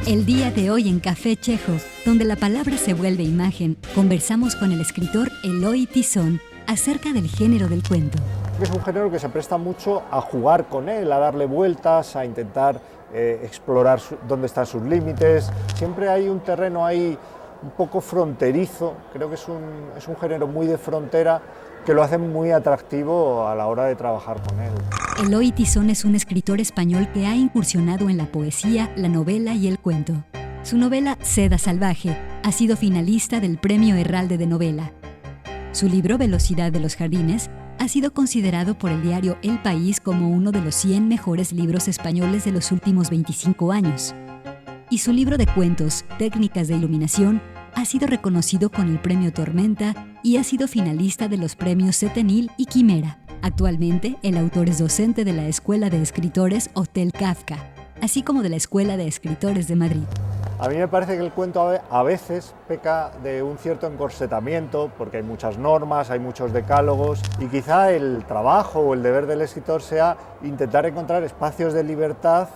El día de hoy en Café Chejo, donde la palabra se vuelve imagen, conversamos con el escritor Eloy Tizón acerca del género del cuento. Es un género que se presta mucho a jugar con él, a darle vueltas, a intentar explorar dónde están sus límites. Siempre hay un terreno ahí un poco fronterizo, creo que es un género muy de frontera que lo hace muy atractivo a la hora de trabajar con él. Eloy Tizón es un escritor español que ha incursionado en la poesía, la novela y el cuento. Su novela Seda Salvaje ha sido finalista del Premio Herralde de Novela. Su libro Velocidad de los Jardines ha sido considerado por el diario El País como uno de los 100 mejores libros españoles de los últimos 25 años. Y su libro de cuentos, Técnicas de Iluminación, ha sido reconocido con el Premio Tormenta y ha sido finalista de los premios Setenil y Quimera. Actualmente, el autor es docente de la Escuela de Escritores Hotel Kafka, así como de la Escuela de Escritores de Madrid. A mí me parece que el cuento a veces peca de un cierto encorsetamiento, porque hay muchas normas, hay muchos decálogos, y quizá el trabajo o el deber del escritor sea intentar encontrar espacios de libertad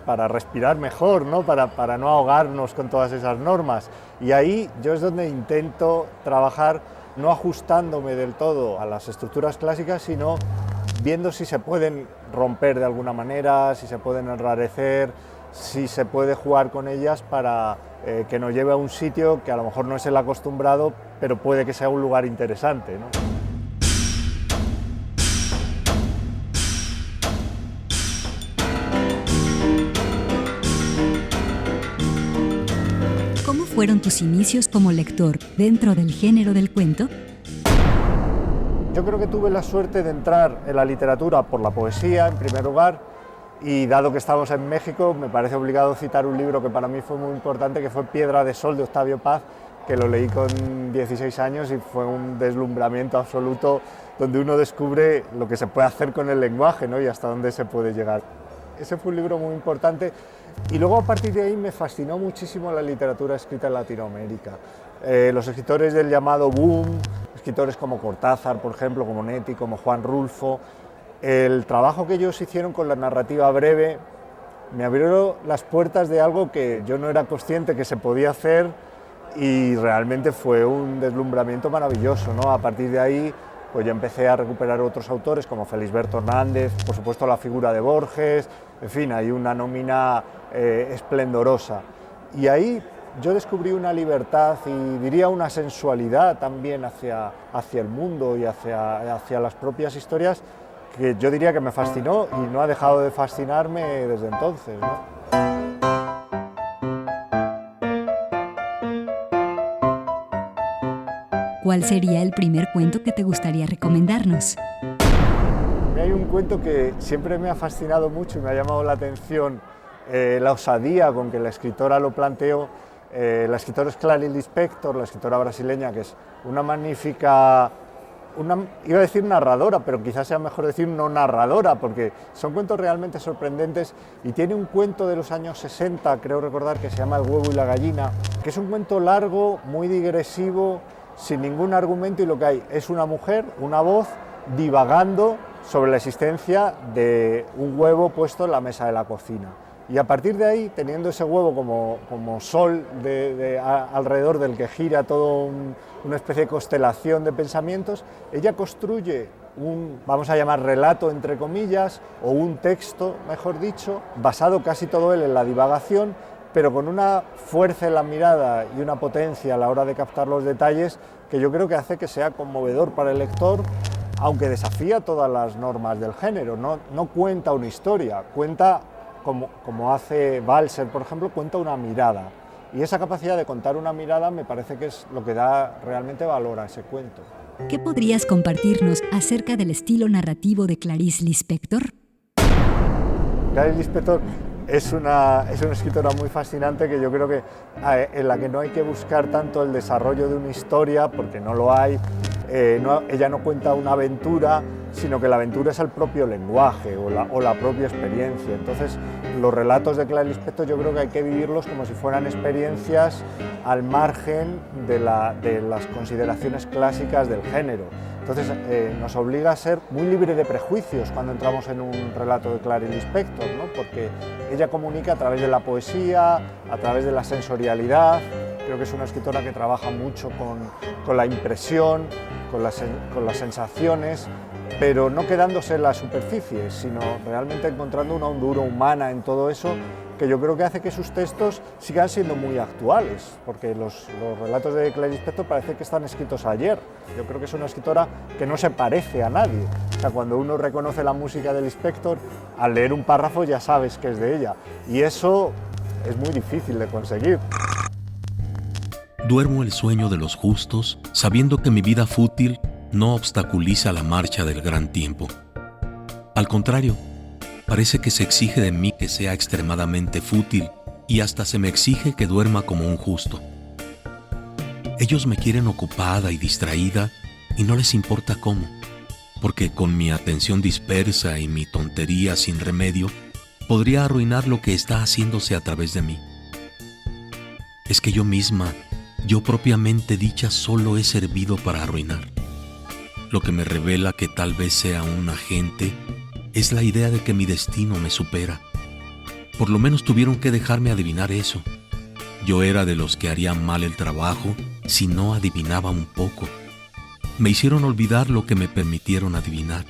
para respirar mejor, ¿no? Para no ahogarnos con todas esas normas. Y ahí yo es donde intento trabajar, no ajustándome del todo a las estructuras clásicas, sino viendo si se pueden romper de alguna manera, si se pueden enrarecer, si se puede jugar con ellas para que nos lleve a un sitio que a lo mejor no es el acostumbrado, pero puede que sea un lugar interesante, ¿no? ¿Cómo fueron tus inicios como lector dentro del género del cuento? Yo creo que tuve la suerte de entrar en la literatura por la poesía, en primer lugar, y dado que estamos en México, me parece obligado citar un libro que para mí fue muy importante, que fue Piedra de Sol, de Octavio Paz, que lo leí con 16 años y fue un deslumbramiento absoluto, donde uno descubre lo que se puede hacer con el lenguaje, ¿no? Y hasta dónde se puede llegar. Ese fue un libro muy importante, y luego a partir de ahí me fascinó muchísimo la literatura escrita en Latinoamérica. Los escritores del llamado boom, escritores como Cortázar, por ejemplo, como Netti, como Juan Rulfo, el trabajo que ellos hicieron con la narrativa breve me abrió las puertas de algo que yo no era consciente que se podía hacer, y realmente fue un deslumbramiento maravilloso, ¿no? A partir de ahí pues yo empecé a recuperar otros autores como Felisberto Hernández, por supuesto la figura de Borges, en fin, hay una nómina esplendorosa. Y ahí yo descubrí una libertad y diría una sensualidad también hacia el mundo y hacia las propias historias, que yo diría que me fascinó y no ha dejado de fascinarme desde entonces, ¿no? ¿Cuál sería el primer cuento que te gustaría recomendarnos? Hay un cuento que siempre me ha fascinado mucho y me ha llamado la atención, la osadía con que la escritora lo planteó. La escritora es Clarice Lispector, la escritora brasileña, que es una magnífica, iba a decir narradora, pero quizás sea mejor decir no narradora, porque son cuentos realmente sorprendentes, y tiene un cuento de los años 60, creo recordar, que se llama El huevo y la gallina, que es un cuento largo, muy digresivo, sin ningún argumento, y lo que hay es una mujer, una voz, divagando sobre la existencia de un huevo puesto en la mesa de la cocina. Y a partir de ahí, teniendo ese huevo como sol alrededor del que gira toda una especie de constelación de pensamientos, ella construye vamos a llamar relato entre comillas, o un texto, mejor dicho, basado casi todo él en la divagación, pero con una fuerza en la mirada y una potencia a la hora de captar los detalles que yo creo que hace que sea conmovedor para el lector, aunque desafía todas las normas del género. No cuenta una historia, cuenta, como hace Balser, por ejemplo, cuenta una mirada. Y esa capacidad de contar una mirada me parece que es lo que da realmente valor a ese cuento. ¿Qué podrías compartirnos acerca del estilo narrativo de Clarice Lispector? Clarice Lispector es una escritora muy fascinante, que yo creo que en la que no hay que buscar tanto el desarrollo de una historia, porque no lo hay. Ella no cuenta una aventura, sino que la aventura es el propio lenguaje o la propia experiencia. Entonces, los relatos de Clarice Lispector yo creo que hay que vivirlos como si fueran experiencias al margen de las consideraciones clásicas del género. Entonces, nos obliga a ser muy libre de prejuicios cuando entramos en un relato de Clarice Lispector, ¿no? Porque ella comunica a través de la poesía, a través de la sensorialidad. Creo que es una escritora que trabaja mucho con la impresión, con las sensaciones, pero no quedándose en la superficie, sino realmente encontrando una hondura humana en todo eso, que yo creo que hace que sus textos sigan siendo muy actuales, porque los relatos de Clarice Lispector parece que están escritos ayer. Yo creo que es una escritora que no se parece a nadie. O sea, cuando uno reconoce la música de Lispector, al leer un párrafo ya sabes que es de ella, y eso es muy difícil de conseguir. Duermo el sueño de los justos, sabiendo que mi vida fútil no obstaculiza la marcha del gran tiempo. Al contrario, parece que se exige de mí que sea extremadamente fútil y hasta se me exige que duerma como un justo. Ellos me quieren ocupada y distraída y no les importa cómo, porque con mi atención dispersa y mi tontería sin remedio, podría arruinar lo que está haciéndose a través de mí. Es que yo misma, yo propiamente dicha, solo he servido para arruinar. Lo que me revela que tal vez sea un agente es la idea de que mi destino me supera. Por lo menos tuvieron que dejarme adivinar eso. Yo era de los que harían mal el trabajo si no adivinaba un poco. Me hicieron olvidar lo que me permitieron adivinar,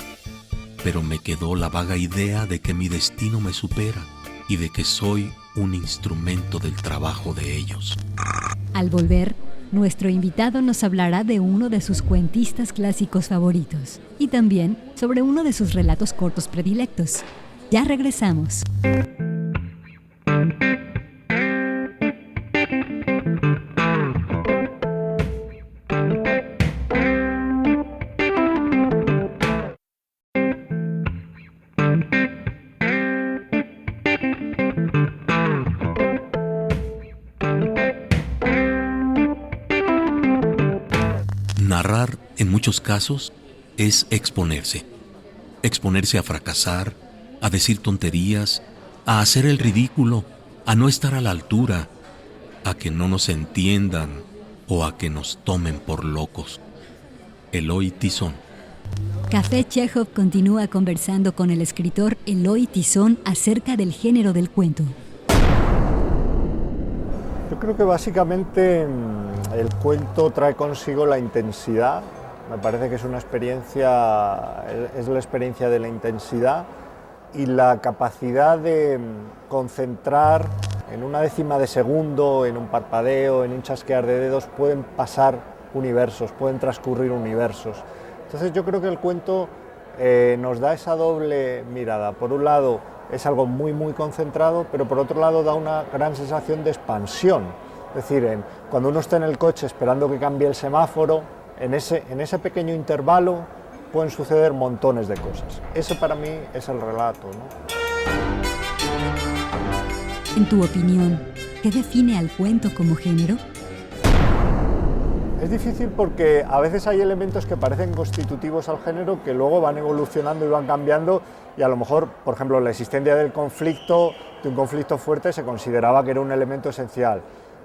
pero me quedó la vaga idea de que mi destino me supera y de que soy un instrumento del trabajo de ellos. Al volver, nuestro invitado nos hablará de uno de sus cuentistas clásicos favoritos y también sobre uno de sus relatos cortos predilectos. Ya regresamos. Narrar, en muchos casos, es exponerse. Exponerse a fracasar, a decir tonterías, a hacer el ridículo, a no estar a la altura, a que no nos entiendan o a que nos tomen por locos. Eloy Tizón. Café Chekhov continúa conversando con el escritor Eloy Tizón acerca del género del cuento. Yo creo que básicamente el cuento trae consigo la intensidad. Me parece que es una experiencia, es la experiencia de la intensidad y la capacidad de concentrar en una décima de segundo, en un parpadeo, en un chasquear de dedos, pueden pasar universos, pueden transcurrir universos. Entonces yo creo que el cuento nos da esa doble mirada. Por un lado es algo muy concentrado, pero por otro lado da una gran sensación de expansión. Es decir, cuando uno está en el coche esperando que cambie el semáforo, en ese pequeño intervalo pueden suceder montones de cosas. Ese para mí es el relato, ¿no? En tu opinión, ¿qué define al cuento como género? Es difícil porque a veces hay elementos que parecen constitutivos al género que luego van evolucionando y van cambiando y a lo mejor, por ejemplo, la existencia del conflicto, de un conflicto fuerte, se consideraba que era un elemento esencial.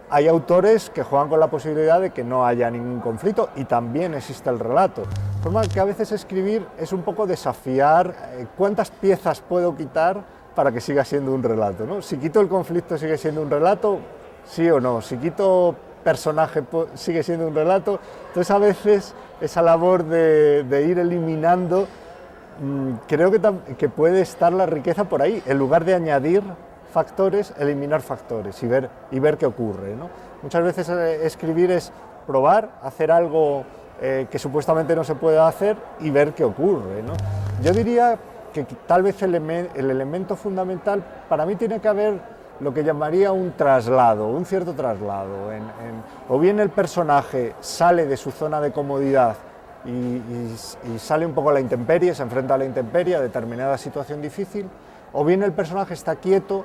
Hay autores que juegan con la posibilidad de que no haya ningún conflicto y también existe el relato. De forma que a veces escribir es un poco desafiar cuántas piezas puedo quitar para que siga siendo un relato, ¿no? Si quito el conflicto, ¿sigue siendo un relato? ¿Sí o no? Si quito personaje, ¿sigue siendo un relato? Entonces a veces esa labor de ir eliminando, creo que puede estar la riqueza por ahí, en lugar de añadir factores, eliminar factores y ver qué ocurre, ¿no? Muchas veces escribir es probar, hacer algo que supuestamente no se puede hacer y ver qué ocurre, ¿no? Yo diría que tal vez el elemento fundamental para mí tiene que haber lo que llamaría un traslado, un cierto traslado. O bien el personaje sale de su zona de comodidad y sale un poco a la intemperie, se enfrenta a la intemperie, a determinada situación difícil, o bien el personaje está quieto,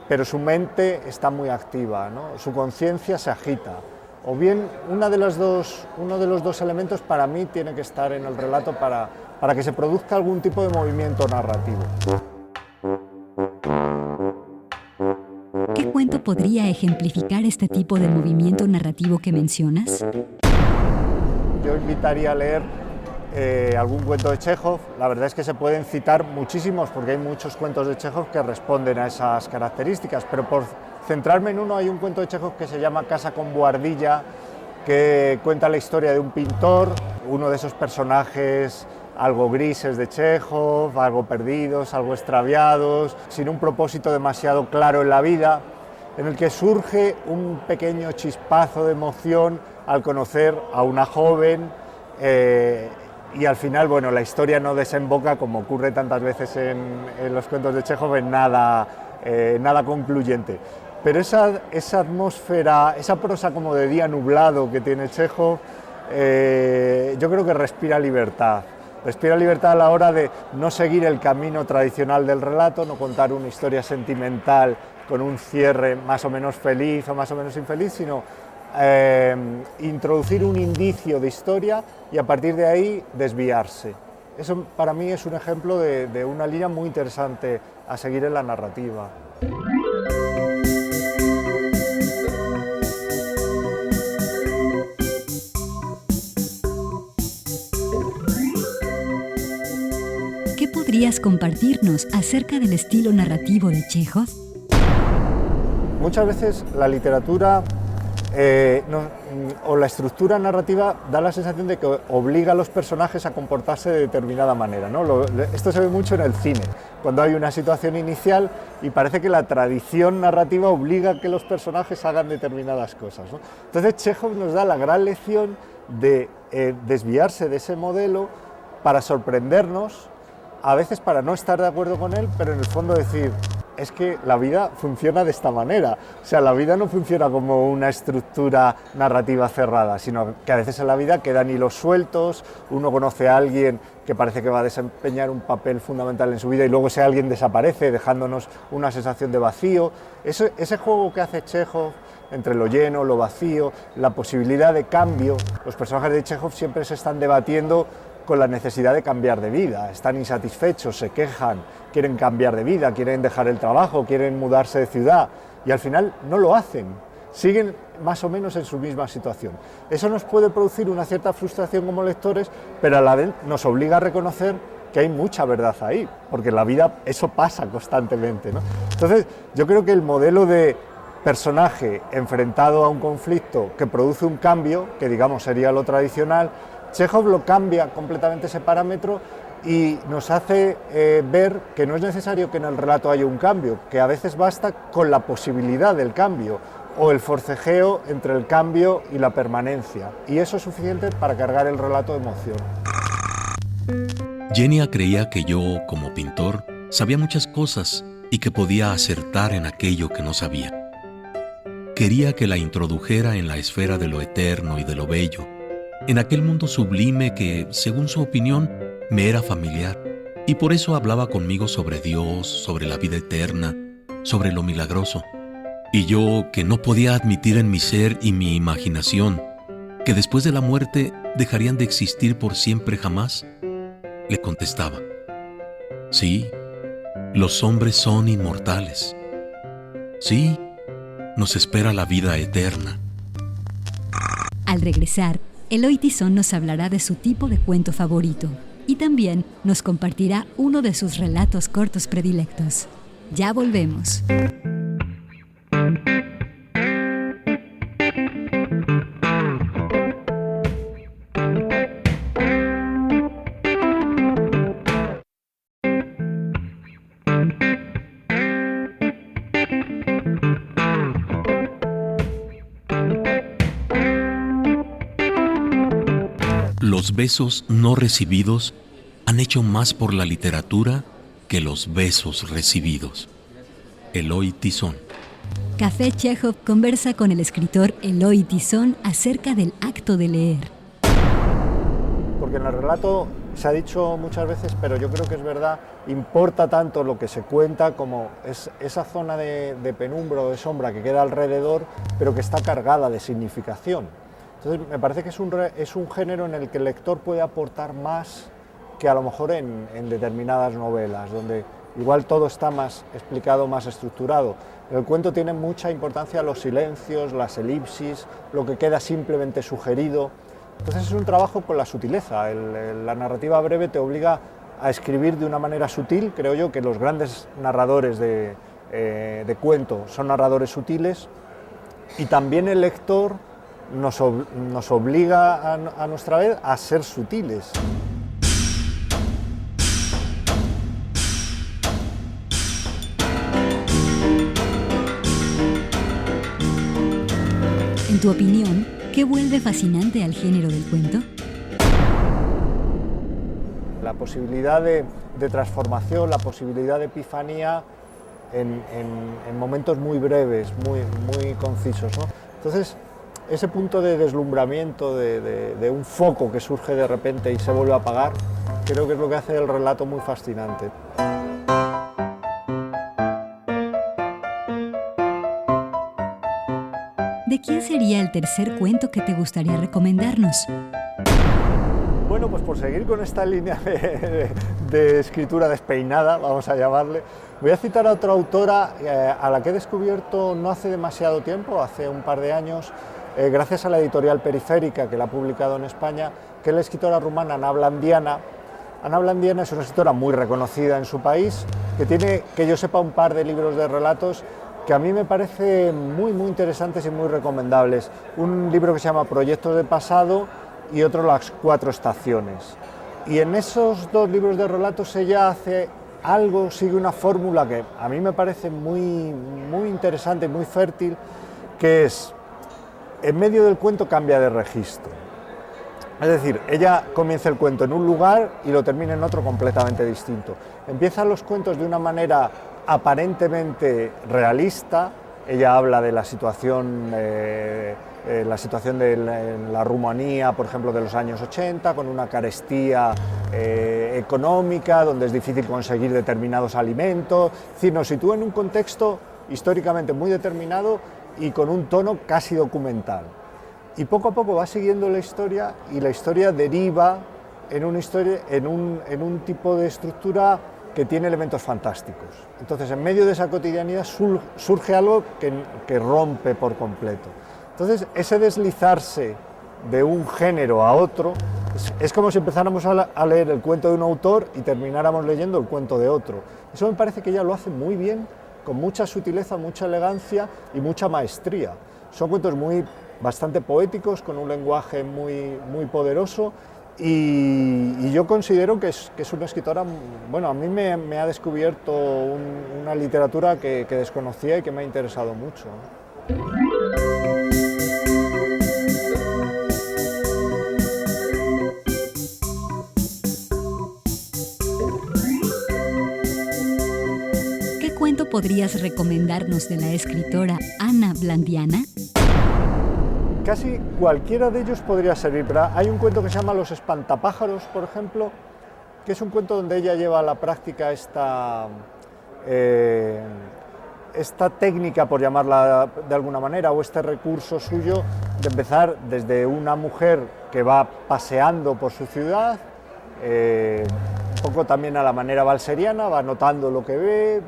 pero su mente está muy activa, ¿no? Su conciencia se agita. O bien uno de los dos elementos para mí tiene que estar en el relato para para que se produzca algún tipo de movimiento narrativo. ¿Qué cuento podría ejemplificar este tipo de movimiento narrativo que mencionas? Yo invitaría a leer algún cuento de Chejov. La verdad es que se pueden citar muchísimos, porque hay muchos cuentos de Chejov que responden a esas características, pero por centrarme en uno, hay un cuento de Chejov que se llama Casa con buhardilla, que cuenta la historia de un pintor, uno de esos personajes algo grises de Chejov, algo perdidos, algo extraviados, sin un propósito demasiado claro en la vida, en el que surge un pequeño chispazo de emoción al conocer a una joven y al final, bueno, la historia no desemboca, como ocurre tantas veces en los cuentos de Chejov, en nada concluyente. Pero esa atmósfera, esa prosa como de día nublado que tiene Chejov, yo creo que respira libertad. Respira libertad a la hora de no seguir el camino tradicional del relato, no contar una historia sentimental con un cierre más o menos feliz o más o menos infeliz, sino introducir un indicio de historia y a partir de ahí desviarse. Eso para mí es un ejemplo de una línea muy interesante a seguir en la narrativa. ¿Qué podrías compartirnos acerca del estilo narrativo de Chejov? Muchas veces la literatura o la estructura narrativa da la sensación de que obliga a los personajes a comportarse de determinada manera, ¿no? Esto se ve mucho en el cine, cuando hay una situación inicial y parece que la tradición narrativa obliga a que los personajes hagan determinadas cosas, ¿no? Entonces Chejov nos da la gran lección de desviarse de ese modelo para sorprendernos, a veces para no estar de acuerdo con él, pero en el fondo decir, es que la vida funciona de esta manera. O sea, la vida no funciona como una estructura narrativa cerrada, sino que a veces en la vida quedan hilos sueltos, uno conoce a alguien que parece que va a desempeñar un papel fundamental en su vida y luego ese alguien desaparece, dejándonos una sensación de vacío. Ese juego que hace Chejov entre lo lleno, lo vacío, la posibilidad de cambio. Los personajes de Chejov siempre se están debatiendo con la necesidad de cambiar de vida, están insatisfechos, se quejan, quieren cambiar de vida, quieren dejar el trabajo, quieren mudarse de ciudad y al final no lo hacen, siguen más o menos en su misma situación. Eso nos puede producir una cierta frustración como lectores, pero a la vez nos obliga a reconocer que hay mucha verdad ahí, porque en la vida eso pasa constantemente, ¿no? Entonces, yo creo que el modelo de personaje enfrentado a un conflicto que produce un cambio, que digamos sería lo tradicional, Chejov lo cambia completamente ese parámetro y nos hace ver que no es necesario que en el relato haya un cambio, que a veces basta con la posibilidad del cambio o el forcejeo entre el cambio y la permanencia, y eso es suficiente para cargar el relato de emoción. Genia creía que yo, como pintor, sabía muchas cosas y que podía acertar en aquello que no sabía. Quería que la introdujera en la esfera de lo eterno y de lo bello, en aquel mundo sublime que, según su opinión, me era familiar, y por eso hablaba conmigo sobre Dios, sobre la vida eterna, sobre lo milagroso. Y yo, que no podía admitir en mi ser y mi imaginación que después de la muerte dejarían de existir por siempre jamás, le contestaba: sí, los hombres son inmortales. Sí, nos espera la vida eterna. Al regresar, Eloy Tizón nos hablará de su tipo de cuento favorito y también nos compartirá uno de sus relatos cortos predilectos. Ya volvemos. Los besos no recibidos han hecho más por la literatura que los besos recibidos. Eloy Tizón. Café Chejov conversa con el escritor Eloy Tizón acerca del acto de leer. Porque en el relato, se ha dicho muchas veces, pero yo creo que es verdad, importa tanto lo que se cuenta como esa zona de penumbra o de sombra que queda alrededor, pero que está cargada de significación. Entonces me parece que es un género en el que el lector puede aportar más que a lo mejor en determinadas novelas, donde igual todo está más explicado, más estructurado. En el cuento tienen mucha importancia los silencios, las elipsis, lo que queda simplemente sugerido. Entonces es un trabajo con la sutileza. La narrativa breve te obliga a escribir de una manera sutil. Creo yo que los grandes narradores de cuento son narradores sutiles, y también el lector nos obliga a nuestra vez a ser sutiles. En tu opinión, ¿qué vuelve fascinante al género del cuento? La posibilidad de transformación, la posibilidad de epifanía en momentos muy breves, muy concisos, ¿no? Entonces, ese punto de deslumbramiento, de un foco que surge de repente y se vuelve a apagar, creo que es lo que hace el relato muy fascinante. ¿De quién sería el tercer cuento que te gustaría recomendarnos? Bueno, pues por seguir con esta línea de escritura despeinada, vamos a llamarle, voy a citar a otra autora a la que he descubierto no hace demasiado tiempo, hace un par de años, gracias a la editorial Periférica, que la ha publicado en España, que es la escritora rumana Ana Blandiana. Ana Blandiana es una escritora muy reconocida en su país, que tiene, que yo sepa, un par de libros de relatos que a mí me parecen muy interesantes y muy recomendables. Un libro que se llama Proyectos del Pasado y otro Las Cuatro Estaciones. Y en esos dos libros de relatos ella hace algo, sigue una fórmula que a mí me parece muy interesante, muy fértil, que es, en medio del cuento cambia de registro. Es decir, ella comienza el cuento en un lugar y lo termina en otro completamente distinto. Empiezan los cuentos de una manera aparentemente realista. Ella habla de la situación de la Rumanía, por ejemplo, de los años 80, con una carestía económica, donde es difícil conseguir determinados alimentos. Es decir, nos sitúa en un contexto históricamente muy determinado y con un tono casi documental. Y poco a poco va siguiendo la historia, y la historia deriva en un tipo de estructura que tiene elementos fantásticos. Entonces, en medio de esa cotidianidad surge algo que rompe por completo. Entonces, ese deslizarse de un género a otro es como si empezáramos a leer el cuento de un autor y termináramos leyendo el cuento de otro. Eso me parece que ella lo hace muy bien, con mucha sutileza, mucha elegancia y mucha maestría. Son cuentos bastante poéticos, con un lenguaje muy poderoso. Y yo considero que es una escritora, bueno, a mí me ha descubierto una literatura que desconocía y que me ha interesado mucho. ¿Qué cuento podrías recomendarnos de la escritora Ana Blandiana? Casi cualquiera de ellos podría servir, pero hay un cuento que se llama Los Espantapájaros, por ejemplo, que es un cuento donde ella lleva a la práctica esta técnica, por llamarla de alguna manera, o este recurso suyo de empezar desde una mujer que va paseando por su ciudad, un poco también a la manera balseriana, va notando lo que ve,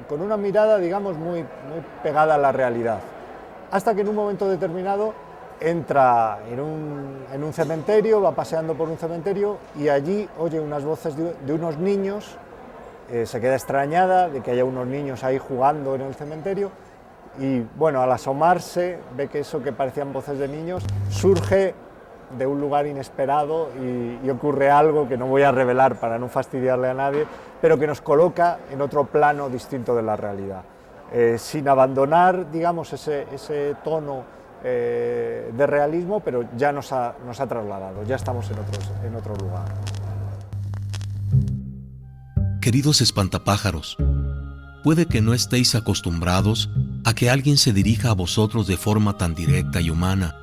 con una mirada, digamos, muy pegada a la realidad, hasta que en un momento determinado entra en un cementerio, va paseando por un cementerio y allí oye unas voces de unos niños, se queda extrañada de que haya unos niños ahí jugando en el cementerio y, bueno, al asomarse ve que eso que parecían voces de niños surge de un lugar inesperado y ocurre algo que no voy a revelar para no fastidiarle a nadie, pero que nos coloca en otro plano distinto de la realidad, sin abandonar, digamos, ese tono de realismo, pero ya nos ha trasladado, ya estamos en otro lugar. Queridos espantapájaros, puede que no estéis acostumbrados a que alguien se dirija a vosotros de forma tan directa y humana,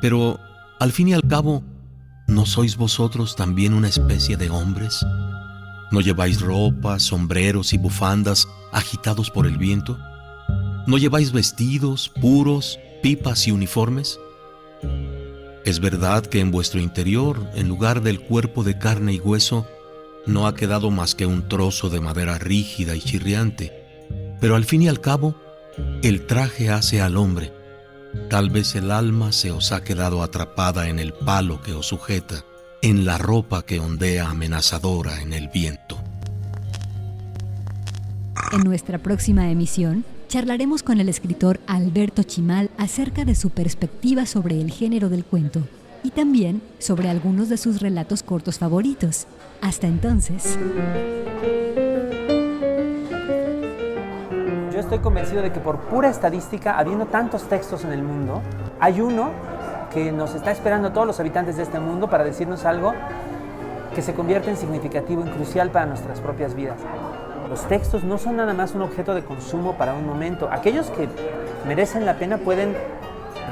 pero al fin y al cabo, ¿no sois vosotros también una especie de hombres? ¿No lleváis ropas, sombreros y bufandas agitados por el viento? ¿No lleváis vestidos puros, pipas y uniformes? Es verdad que en vuestro interior, en lugar del cuerpo de carne y hueso, no ha quedado más que un trozo de madera rígida y chirriante, pero al fin y al cabo, el traje hace al hombre. Tal vez el alma se os ha quedado atrapada en el palo que os sujeta, en la ropa que ondea amenazadora en el viento. En nuestra próxima emisión, charlaremos con el escritor Alberto Chimal acerca de su perspectiva sobre el género del cuento y también sobre algunos de sus relatos cortos favoritos. Hasta entonces. Yo estoy convencido de que por pura estadística, habiendo tantos textos en el mundo, hay uno que nos está esperando a todos los habitantes de este mundo para decirnos algo que se convierte en significativo y crucial para nuestras propias vidas. Los textos no son nada más un objeto de consumo para un momento. Aquellos que merecen la pena pueden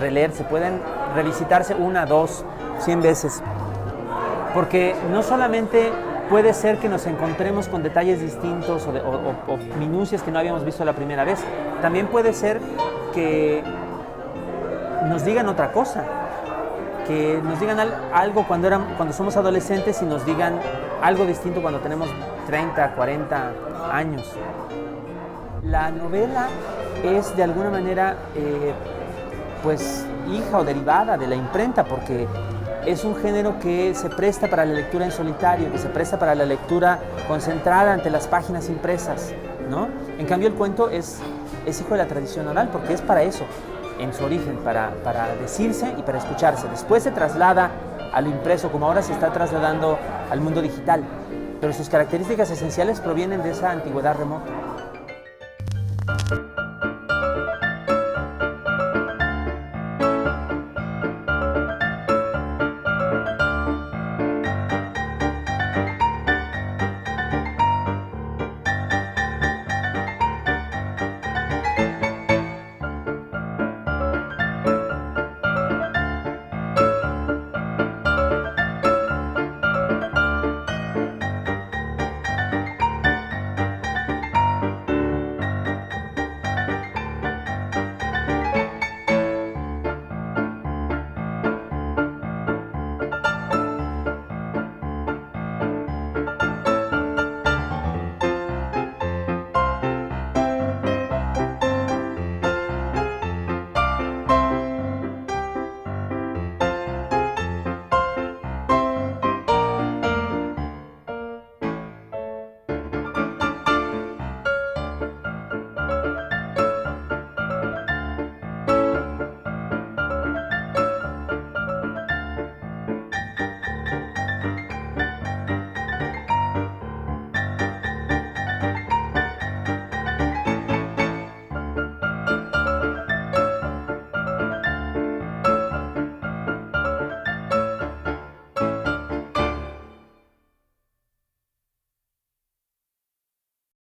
releerse, pueden revisitarse 1, 2, 100 veces. Porque no solamente puede ser que nos encontremos con detalles distintos o minucias que no habíamos visto la primera vez, también puede ser que nos digan otra cosa, que nos digan algo cuando somos adolescentes y nos digan algo distinto cuando tenemos 30, 40 años. La novela es de alguna manera pues hija o derivada de la imprenta, porque es un género que se presta para la lectura en solitario, que se presta para la lectura concentrada ante las páginas impresas, ¿no? En cambio el cuento es hijo de la tradición oral, porque es para eso, en su origen, para decirse y para escucharse. Después se traslada a lo impreso, como ahora se está trasladando al mundo digital, pero sus características esenciales provienen de esa antigüedad remota.